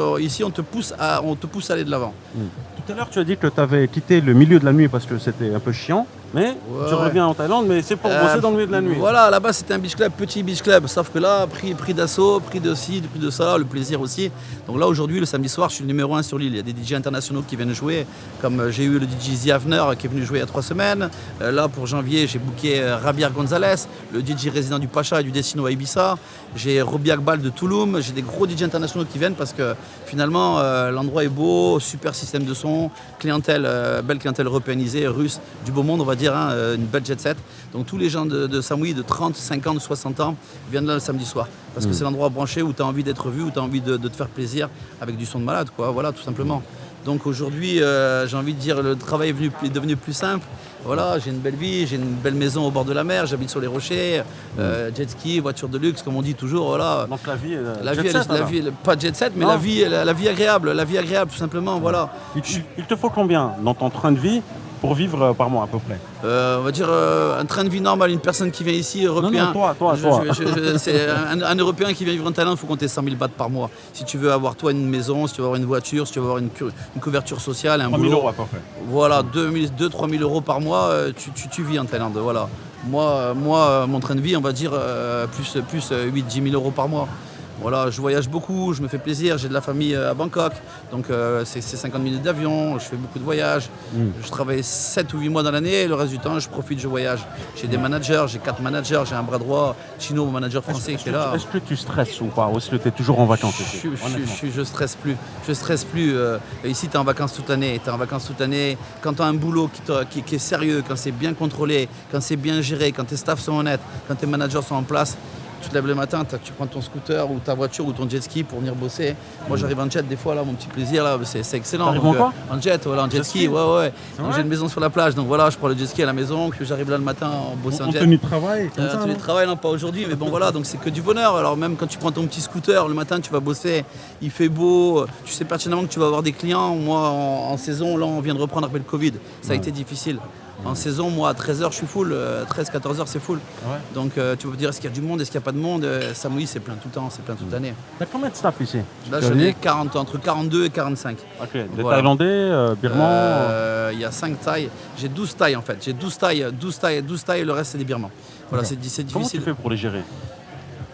on te pousse à aller de l'avant.
Tout à l'heure, tu as dit que tu avais quitté le milieu de la nuit parce que c'était un peu chiant. Mais tu reviens en Thaïlande, mais c'est pour bosser dans le milieu de la nuit.
Voilà, là-bas c'était un beach club, petit beach club. Sauf que là, prix d'assaut, prix de ci, prix de ça, le plaisir aussi. Donc là aujourd'hui, le samedi soir, je suis le numéro 1 sur l'île. Il y a des DJ internationaux qui viennent jouer. Comme j'ai eu le DJ Ziavner qui est venu jouer il y a 3 semaines. Là pour janvier, j'ai booké Rabier Gonzalez, le DJ résident du Pacha et du Destino à Ibiza. J'ai Robbie Akbal de Touloum. J'ai des gros DJ internationaux qui viennent parce que finalement l'endroit est beau, super système de son, belle clientèle européanisée, russe, du beau monde on va dire. Une belle jet set. Donc tous les gens de Samui de 30, 50, 60 ans viennent là le samedi soir. Parce que c'est l'endroit branché où tu as envie d'être vu, où tu as envie de te faire plaisir avec du son de malade, quoi. Voilà, tout simplement. Donc aujourd'hui, j'ai envie de dire, le travail est devenu plus simple. Voilà, j'ai une belle vie, j'ai une belle maison au bord de la mer, j'habite sur les rochers, jet ski, voiture de luxe, comme on dit toujours. Voilà.
Donc la vie,
pas jet set, mais la vie agréable, tout simplement. Voilà.
Il te faut combien dans ton train de vie pour vivre par mois à peu près?
On va dire un train de vie normal, une personne qui vient ici, européen.
Non, toi.
C'est un Européen qui vient vivre en Thaïlande, il faut compter 100 000 bahts par mois. Si tu veux avoir toi une maison, si tu veux avoir une voiture, si tu veux avoir une couverture sociale, un
3 000 euros à peu près.
Voilà, 2-3 000 euros par mois, tu vis en Thaïlande. Voilà. Moi, mon train de vie, on va dire plus 8-10 000 euros par mois. Voilà, je voyage beaucoup, je me fais plaisir, j'ai de la famille à Bangkok, donc c'est 50 minutes d'avion, je fais beaucoup de voyages. Je travaille 7 ou 8 mois dans l'année, et le reste du temps, je profite, je voyage. J'ai des managers, j'ai 4 managers, j'ai un bras droit, Chino, mon manager français qui est là.
Est-ce que tu stresses ou pas? Ou est-ce que tu es toujours en vacances ici?
Je stresse plus. Ici, tu es en vacances toute l'année. Quand tu as un boulot qui est sérieux, quand c'est bien contrôlé, quand c'est bien géré, quand tes staffs sont honnêtes, quand tes managers sont en place, tu te lèves le matin, tu prends ton scooter ou ta voiture ou ton jet ski pour venir bosser. Moi j'arrive en jet des fois, là, mon petit plaisir, là, c'est excellent.
Donc,
en jet, voilà, en jet ski, ouais. J'ai une maison sur la plage, donc voilà, je prends le jet ski à la maison, que j'arrive là le matin en bossant en jet.
Tenue de travail
tenue de travail, non pas aujourd'hui, mais bon voilà, donc c'est que du bonheur. Alors même quand tu prends ton petit scooter, le matin tu vas bosser, il fait beau, tu sais pertinemment que tu vas avoir des clients. Moi en saison, là on vient de reprendre après le Covid, ça a été difficile. En saison, moi, à 13h, je suis full. 13-14h, c'est full. Ouais. Donc, tu peux me dire, est-ce qu'il y a du monde, est-ce qu'il n'y a pas de monde? Samui, c'est plein tout le temps, c'est plein toute l'année.
T'as combien de staff ici?
Là, j'en ai 40, entre 42 et 45.
Ok, des Thaïlandais, Birmans
Il y a 5 Thaïs. J'ai 12 Thaïs, en fait. J'ai 12 Thaïs, le reste, c'est des Birmans. Voilà, c'est difficile.
Comment tu fais pour les gérer?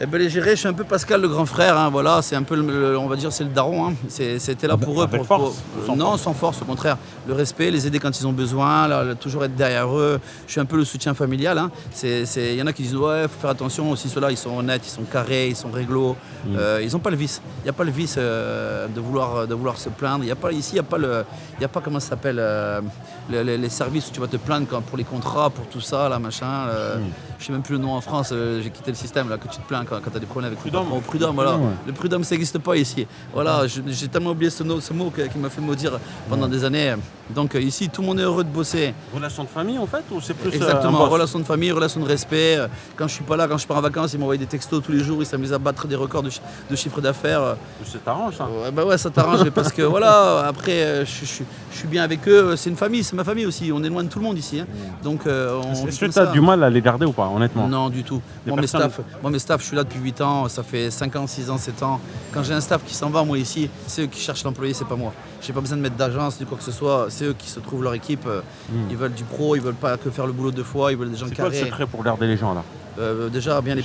Eh ben, les gérer, je suis un peu Pascal le grand frère, hein, voilà, c'est un peu, on va dire, c'est le daron. Hein. C'était là pour eux.
Avec force,
non, sans force, au contraire. Le respect, les aider quand ils ont besoin, là, toujours être derrière eux. Je suis un peu le soutien familial. Hein. Il y en a qui disent, ouais, faut faire attention aussi, ceux-là, ils sont honnêtes, ils sont carrés, ils sont réglo. Ils n'ont pas le vice. Il n'y a pas le vice de vouloir se plaindre. Ici, il n'y a pas, comment ça s'appelle, les services où tu vas te plaindre pour les contrats, pour tout ça, là, machin. Je ne sais même plus le nom en France, j'ai quitté le système, là, que tu te plains quand tu as des problèmes avec
Prud'homme.
Prud'homme, voilà. Le prud'homme, ça n'existe pas ici. Voilà, j'ai tellement oublié ce mot qui m'a fait maudire pendant des années. Donc ici, tout le monde est heureux de bosser.
Relation de famille en fait ou c'est plus
Exactement, relation de famille, relation de respect. Quand je suis pas là, quand je pars en vacances, ils m'envoient des textos tous les jours, ils s'amusent à battre des records de chiffre d'affaires.
Ça t'arrange ça?
Ouais, ça t'arrange parce que voilà, après, je suis bien avec eux. C'est une famille, c'est ma famille aussi. On est loin de tout le monde ici. Hein. Donc,
est-ce que tu as du mal à les garder ou pas, honnêtement?
Non, du tout. Moi, mes staffs, je suis là depuis 8 ans, ça fait 5 ans, 6 ans, 7 ans. Quand j'ai un staff qui s'en va, moi ici, c'est eux qui cherchent l'employé, c'est pas moi. J'ai pas besoin de mettre d'agence ni quoi que ce soit, c'est eux qui se trouvent leur équipe. Ils veulent du pro, ils veulent pas que faire le boulot 2 fois, ils veulent des gens carrés.
C'est quoi le secret pour garder les gens là?
Déjà bien les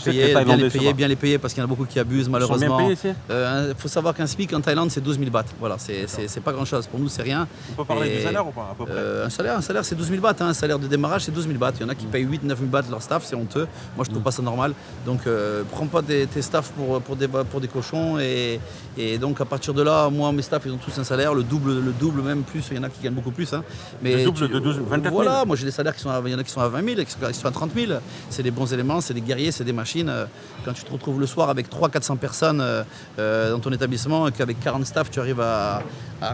payer parce qu'il y en a beaucoup qui abusent malheureusement.
Ils sont bien payés ici?
Faut savoir qu'un SMIC en Thaïlande c'est 12 000 bahts. Voilà, c'est pas grand chose. Pour nous c'est rien.
On peut parler du salaire ou pas à peu près?
Un salaire c'est 12 000 bahts. Hein. Un salaire de démarrage c'est 12 000 bahts. Il y en a qui payent 8 9 000 bahts leur staff, c'est honteux. Moi je trouve pas ça normal. Donc prends pas tes staffs pour des cochons et donc à partir de là, moi mes staffs ils ont tous un salaire, le double même plus. Il y en a qui gagnent beaucoup plus. Hein.
Mais le double de 24 000.
Voilà, moi j'ai des salaires il y en a qui sont à 20 000, qui sont à 30 000. C'est des bons éléments, c'est des guerriers, c'est des machines. Quand tu te retrouves le soir avec 300-400 personnes dans ton établissement et qu'avec 40 staff tu arrives à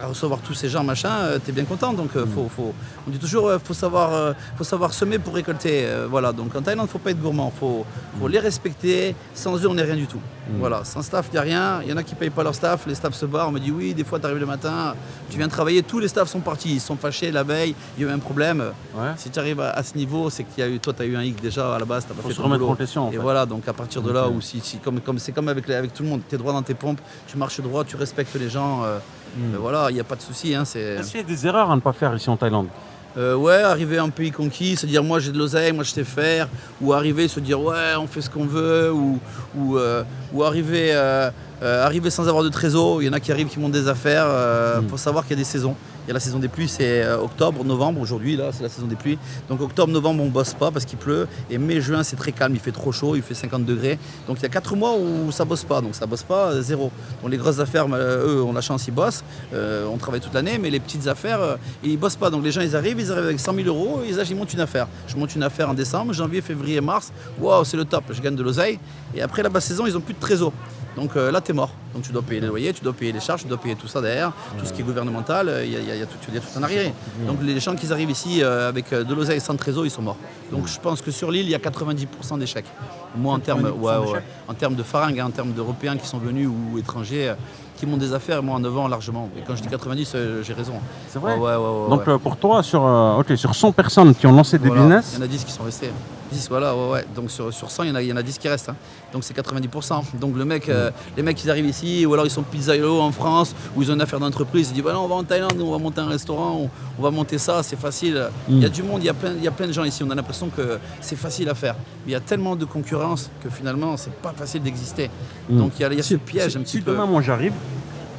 recevoir tous ces gens, machin, tu es bien content. Donc on dit toujours faut savoir semer pour récolter. Voilà. Donc en Thaïlande, il ne faut pas être gourmand, faut les respecter. Sans eux, on n'est rien du tout. Voilà. Sans staff, il n'y a rien. Il y en a qui ne payent pas leur staff, les staffs se barrent. On me dit oui, des fois tu arrives le matin, tu viens travailler, tous les staffs sont partis, ils sont fâchés la veille, il y a eu un problème. Ouais. Si tu arrives à ce niveau, c'est que toi tu as eu un hic déjà à la base, tu n'as pas fait ton boulot.
En fait.
Et voilà, donc à partir de là, où c'est comme avec tout le monde, tu es droit dans tes pompes, tu marches droit, tu respectes les gens, voilà, il n'y a pas de souci. Hein,
Est-ce qu'il y a des erreurs à ne pas faire ici en Thaïlande?
Ouais, arriver en pays conquis, se dire moi j'ai de l'oseille, moi je sais faire, ou arriver se dire ouais on fait ce qu'on veut, ou arriver sans avoir de trésor. Il y en a qui arrivent qui montent des affaires. Faut savoir qu'il y a des saisons. Il y a la saison des pluies, c'est octobre, novembre. Aujourd'hui, là, c'est la saison des pluies. Donc octobre, novembre, on bosse pas parce qu'il pleut. Et mai, juin, c'est très calme. Il fait trop chaud, il fait 50 degrés. Donc il y a 4 mois où ça bosse pas. Donc ça bosse pas, zéro. Donc les grosses affaires, eux, ont la chance, ils bossent. On travaille toute l'année, mais les petites affaires, ils bossent pas. Donc les gens, ils arrivent avec 100 000 euros. Ils montent une affaire. Je monte une affaire en décembre, janvier, février, mars. Waouh, c'est le top. Je gagne de l'oseille. Et après la basse saison, ils ont plus de trésor. Donc là, tu es mort. Donc tu dois payer les loyers, tu dois payer les charges, tu dois payer tout ça derrière, tout ce qui est gouvernemental, il y a tout un arriéré. Donc les gens qui arrivent ici avec de l'oseille sans trésor, ils sont morts. Donc je pense que sur l'île, il y a 90% d'échecs. Moi, en termes de faringues, en termes d'Européens qui sont venus ou étrangers, qui montent des affaires, moi en 9 ans largement. Et quand je dis 90, j'ai raison.
C'est vrai. Donc pour toi, sur 100 personnes qui ont lancé des business,
il y en a 10 qui sont restés. 10, voilà, Donc sur 100, il y en a 10 qui restent. Hein. Donc c'est 90%. Donc les mecs, ils arrivent ici, ou alors ils sont pizzaïolo en France, ou ils ont une affaire d'entreprise, ils disent bah non, on va en Thaïlande, on va monter un restaurant, on va monter ça, c'est facile. Il y a du monde, il y a plein de gens ici. On a l'impression que c'est facile à faire. Mais il y a tellement de concurrence que finalement, c'est pas facile d'exister. Donc il y a ce piège un petit peu.
Si demain, moi j'arrive,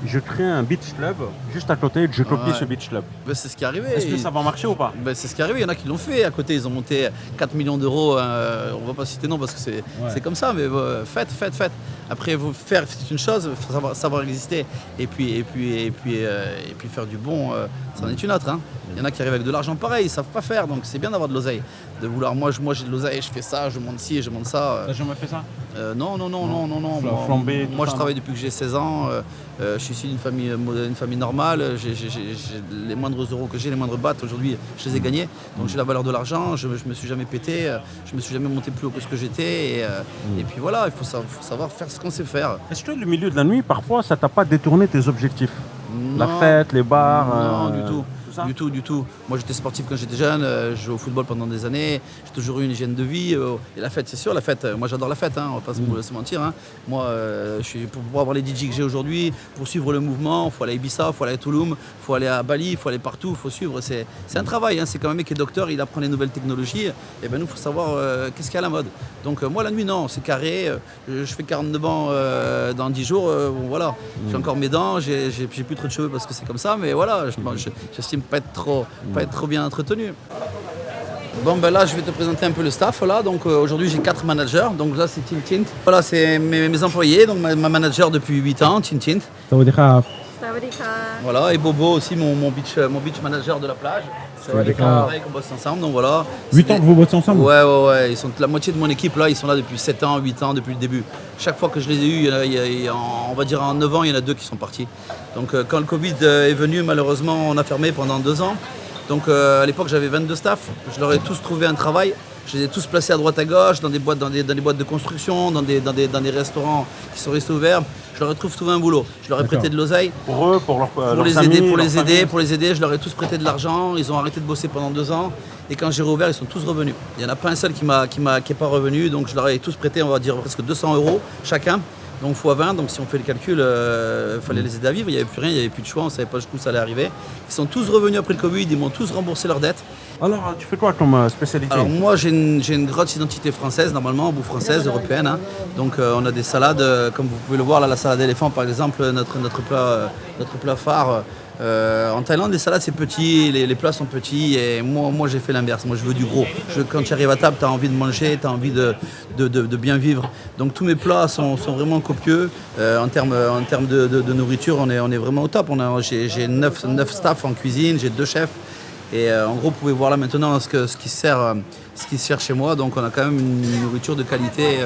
je crée un beach club juste à côté, je copie ce beach club.
C'est ce qui est arrivé.
Est-ce que ça va marcher ou pas?
C'est ce qui est arrivé, il y en a qui l'ont fait à côté, ils ont monté 4 millions d'euros, on va pas citer non parce que c'est comme ça, mais faites. Après, vous faire, c'est une chose, il faut savoir exister et puis faire du bon, c'en est une autre. Hein. Il y en a qui arrivent avec de l'argent pareil, ils savent pas faire, donc c'est bien d'avoir de l'oseille. De vouloir, moi j'ai de l'oseille, je fais ça, je monte ci, je monte ça.
T'as jamais fait ça?
Non.
Flambé,
moi je travaille depuis que j'ai 16 ans, je suis issu d'une famille normale, j'ai les moindres euros que j'ai, les moindres bahts, aujourd'hui je les ai gagnés. Donc j'ai la valeur de l'argent, je me suis jamais pété, je me suis jamais monté plus haut que ce que j'étais. Et puis voilà, il faut savoir faire ce qu'on sait faire.
Est-ce que le milieu de la nuit, parfois, ça t'a pas détourné tes objectifs? La fête, les bars,
non, du tout.
tout ça?
Du tout, du tout. Moi j'étais sportif quand j'étais jeune, je jouais au football pendant des années, j'ai toujours eu une hygiène de vie. Et la fête, c'est sûr, la fête, moi j'adore la fête, hein, on va pas se mentir. Hein. Moi, pour avoir les DJ que j'ai aujourd'hui, pour suivre le mouvement, il faut aller à Ibiza, il faut aller à Tulum, il faut aller à Bali, il faut aller partout, il faut suivre. C'est un travail, hein. C'est comme un mec qui est docteur, il apprend les nouvelles technologies, et ben nous, il faut savoir qu'est-ce qu'il y a à la mode. Donc moi la nuit, non, c'est carré, je fais 49 ans dans 10 jours, bon, voilà. J'ai encore mes dents, j'ai plus trop de cheveux parce que c'est comme ça, mais voilà, j'estime pas être trop bien entretenu. Bon ben là je vais te présenter un peu le staff là, donc aujourd'hui j'ai 4 managers, donc là c'est Tint Tint. Voilà c'est mes employés, donc ma manager depuis 8 ans, Tint Tint. Voilà, et Bobo aussi mon beach manager de la plage. C'est pareil qu'on bosse ensemble, donc voilà.
8 ans que vous bossez ensemble?
Ouais, ils sont la moitié de mon équipe là, ils sont là depuis 7 ans, 8 ans depuis le début. Chaque fois que je les ai eus, on va dire en 9 ans, il y en a 2 qui sont partis. Donc quand le Covid est venu, malheureusement on a fermé pendant 2 ans. Donc à l'époque j'avais 22 staff, je leur ai tous trouvé un travail, je les ai tous placés à droite à gauche, dans des boîtes de construction, dans des restaurants qui sont restés ouverts. Je leur ai tous trouvé un boulot, je leur ai prêté de l'oseille.
Pour eux, pour
les aider, je leur ai tous prêté de l'argent, ils ont arrêté de bosser pendant 2 ans. Et quand j'ai rouvert, ils sont tous revenus. Il n'y en a pas un seul qui n'est pas revenu, donc je leur ai tous prêté, on va dire presque 200 € chacun. Donc x20, donc si on fait le calcul, il fallait les aider à vivre, il n'y avait plus rien, il n'y avait plus de choix, on ne savait pas jusqu'où ça allait arriver. Ils sont tous revenus après le Covid, ils m'ont tous remboursé leurs dettes.
Alors tu fais quoi comme spécialité?
Alors moi j'ai une grosse identité française, normalement, bouffe française, européenne. Hein. Donc on a des salades, comme vous pouvez le voir là, la salade d'éléphant par exemple, notre plat phare. En Thaïlande, les salades c'est petit, les plats sont petits et moi j'ai fait l'inverse. Moi je veux du gros. Quand tu arrives à table, tu as envie de manger, tu as envie de bien vivre. Donc tous mes plats sont vraiment copieux. En termes de nourriture, on est vraiment au top. J'ai 9 staff en cuisine, j'ai 2 chefs. Et en gros, vous pouvez voir là maintenant ce qui se sert chez moi. Donc on a quand même une nourriture de qualité.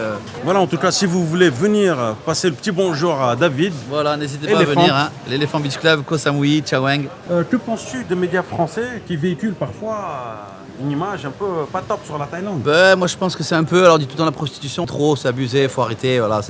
Voilà, en tout cas, si vous voulez venir passer le petit bonjour à David.
Voilà, n'hésitez pas à venir. Hein. L'Elephant Beach Club, Koh Samui, Chaweng.
Que penses-tu des médias français qui véhiculent parfois une image un peu pas top sur la Thaïlande?
Moi je pense que c'est un peu, alors du tout dans la prostitution, trop, c'est abusé, il faut arrêter, voilà,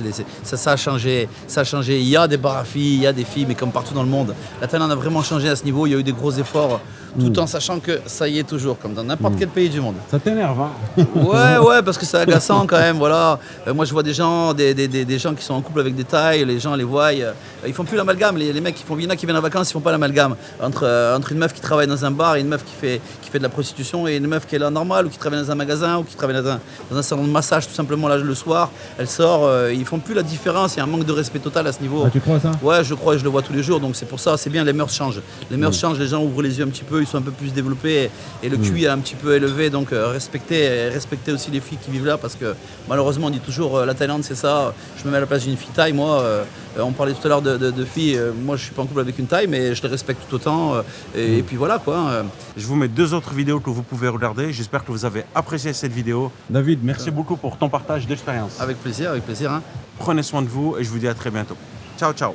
ça a changé, il y a des bars à filles, il y a des filles, mais comme partout dans le monde. La Thaïlande a vraiment changé à ce niveau, il y a eu des gros efforts, tout en sachant que ça y est toujours, comme dans n'importe quel pays du monde.
Ça t'énerve, hein?
Ouais, parce que c'est agaçant quand même, voilà. Moi je vois des gens qui sont en couple avec des Thaïs, les gens les voient, ils font plus l'amalgame, les mecs, il y en a qui viennent en vacances, ils font pas l'amalgame entre une meuf qui travaille dans un bar et une meuf qui fait de la prostitution et une meuf qui est là normale ou qui travaille dans un magasin ou qui travaille dans un salon de massage tout simplement là le soir, elle sort, ils font plus la différence, il y a un manque de respect total à ce niveau.
Ah, tu crois ça?
Ouais, je crois et je le vois tous les jours, donc c'est pour ça, c'est bien, les mœurs changent. Les mœurs changent, les gens ouvrent les yeux un petit peu, ils sont un peu plus développés et le QI est un petit peu élevé, donc respecter aussi les filles qui vivent là parce que malheureusement on dit toujours la Thaïlande c'est ça, je me mets à la place d'une fille thaï, moi on parlait tout à l'heure de filles, moi je suis pas en couple avec une thaï mais je les respecte tout autant et puis voilà quoi.
Je vous mets 2 autres vidéos que vous pouvez regarder. J'espère que vous avez apprécié cette vidéo. David, merci beaucoup pour ton partage d'expérience.
Avec plaisir. Hein.
Prenez soin de vous et je vous dis à très bientôt. Ciao, ciao.